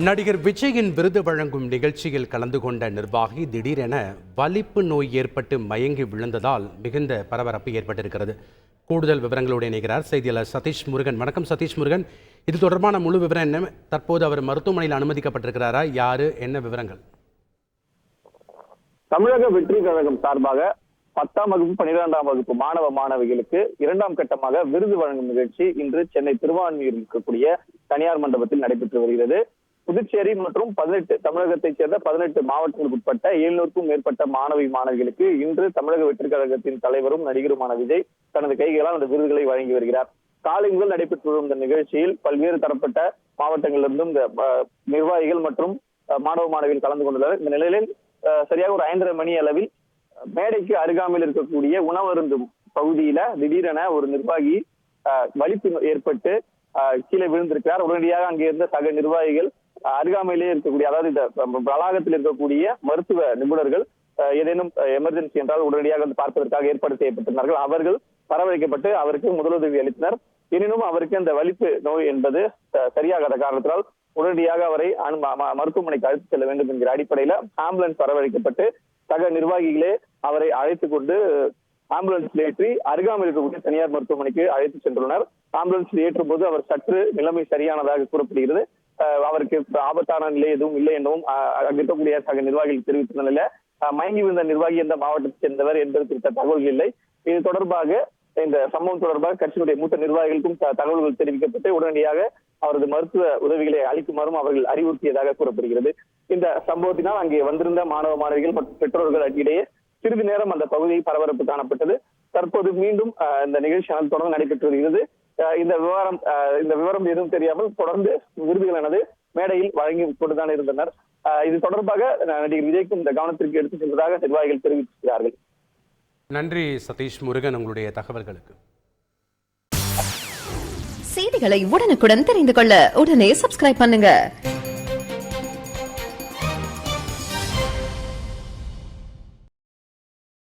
நடிகர் விஜயின் விருது வழங்கும் நிகழ்ச்சியில் கலந்து கொண்ட நிர்வாகி திடீரென வலிப்பு நோய் ஏற்பட்டு மயங்கி விழுந்ததால் மிகுந்த பரபரப்பு ஏற்பட்டிருக்கிறது. கூடுதல் விவரங்களோடு இணைகிறார் செய்தியாளர் சதீஷ் முருகன். வணக்கம் சதீஷ் முருகன், இது தொடர்பான முழு விவரம் என்ன? தற்போது அவர் மருத்துவமனையில் அனுமதிக்கப்பட்டிருக்கிறாரா? யாரு, என்ன விவரங்கள்? தமிழக வெற்றி கழகம் சார்பாக 10ஆம் வகுப்பு 12ஆம் வகுப்பு மாணவ மாணவிகளுக்கு 2ஆம் கட்டமாக விருது வழங்கும் நிகழ்ச்சி இன்று சென்னை திருவான்மியூரில் இருக்கக்கூடிய தனியார் மண்டபத்தில் நடைபெற்று வருகிறது. புதுச்சேரி மற்றும் 18 தமிழகத்தைச் சேர்ந்த 18 மாவட்டங்களுக்கு உட்பட்ட 700க்கும் மேற்பட்ட மாணவிகளுக்கு இன்று தமிழக வெற்றி கழகத்தின் தலைவரும் நடிகருமான விஜய் தனது கைகளால் அந்த விருதுகளை வழங்கி வருகிறார். காலை முதல் நடைபெற்று வரும் இந்த நிகழ்ச்சியில் பல்வேறு தரப்பட்ட மாவட்டங்களிலிருந்தும் இந்த நிர்வாகிகள் மற்றும் மாணவ மாணவிகள் கலந்து கொண்டுள்ளனர். இந்த நிலையில் சரியாக ஒரு 5:30 மணி அளவில் மேடைக்கு அருகாமையில் இருக்கக்கூடிய உணவருந்தும் பகுதியில திடீரென ஒரு நிர்வாகி வலிப்பு ஏற்பட்டு கீழே விழுந்திருக்கிறார். உடனடியாக அங்கே இருந்த சக நிர்வாகிகள் அருகாமையிலேயே இருக்கக்கூடிய, அதாவது இந்த வளாகத்தில் இருக்கக்கூடிய மருத்துவ நிபுணர்கள் ஏதேனும் எமர்ஜென்சி என்றால் உடனடியாக வந்து பார்ப்பதற்காக ஏற்பாடு செய்யப்பட்டிருந்தார்கள். அவர்கள் வரவழைக்கப்பட்டு அவருக்கு முதலுதவி அளித்தனர். எனினும் அவருக்கு அந்த வலிப்பு நோய் என்பது சரியாகாத காரணத்தினால் உடனடியாக அவரை மருத்துவமனைக்கு அழைத்து செல்ல வேண்டும் என்கிற அடிப்படையில ஆம்புலன்ஸ் வரவழைக்கப்பட்டு சக நிர்வாகிகளே அவரை அழைத்துக் கொண்டு ஆம்புலன்ஸில் ஏற்றி அருகாமையில் இருக்கக்கூடிய தனியார் மருத்துவமனைக்கு அழைத்து சென்றுள்ளனர். ஆம்புலன்ஸில் ஏற்றும் போது அவர் சற்று நிலைமை சரியானதாக கூறப்படுகிறது. அவருக்கு ஆபத்தான நிலை எதுவும் இல்லை எனவும் அங்கு இருக்கக்கூடிய சக நிர்வாகிகள் தெரிவித்த நிலையில மயங்கி விழுந்த நிர்வாகி எந்த மாவட்டத்தைச் சேர்ந்தவர் என்பது குறித்த தகவல்கள் இல்லை. இது தொடர்பாக இந்த சம்பவம் தொடர்பாக கட்சியினுடைய மூத்த நிர்வாகிகளுக்கும் தகவல்கள் தெரிவிக்கப்பட்டு உடனடியாக அவரது மருத்துவ உதவிகளை அளிக்குமாறும் அவர்கள் அறிவுறுத்தியதாக கூறப்படுகிறது. இந்த சம்பவத்தினால் அங்கே வந்திருந்த மாணவ மாணவிகள் மற்றும் பெற்றோர்கள் இடையே சிறிது நேரம் அந்த பகுதியில் பரபரப்பு காணப்பட்டது. தற்போது மீண்டும் இந்த நிகழ்ச்சி தொடர்ந்து நடைபெற்று வருகிறது. இந்த விவரம் எதுவும் தெரியாமல் தொடர்ந்து விருதுகளானது மேடையில் வழங்கி கொண்டுதான் இருந்தனர். இது தொடர்பாக நடிகர் விஜய்க்கும் இந்த கவனத்திற்கு எடுத்துச் சென்றதாக நிர்வாகிகள் தெரிவித்திருக்கிறார்கள். நன்றி சதீஷ் முருகன், உங்களுடைய தகவல்களுக்கு. செய்திகளை உடனுக்குடன் தெரிந்து கொள்ள உடனே சப்ஸ்கிரைப் பண்ணுங்க.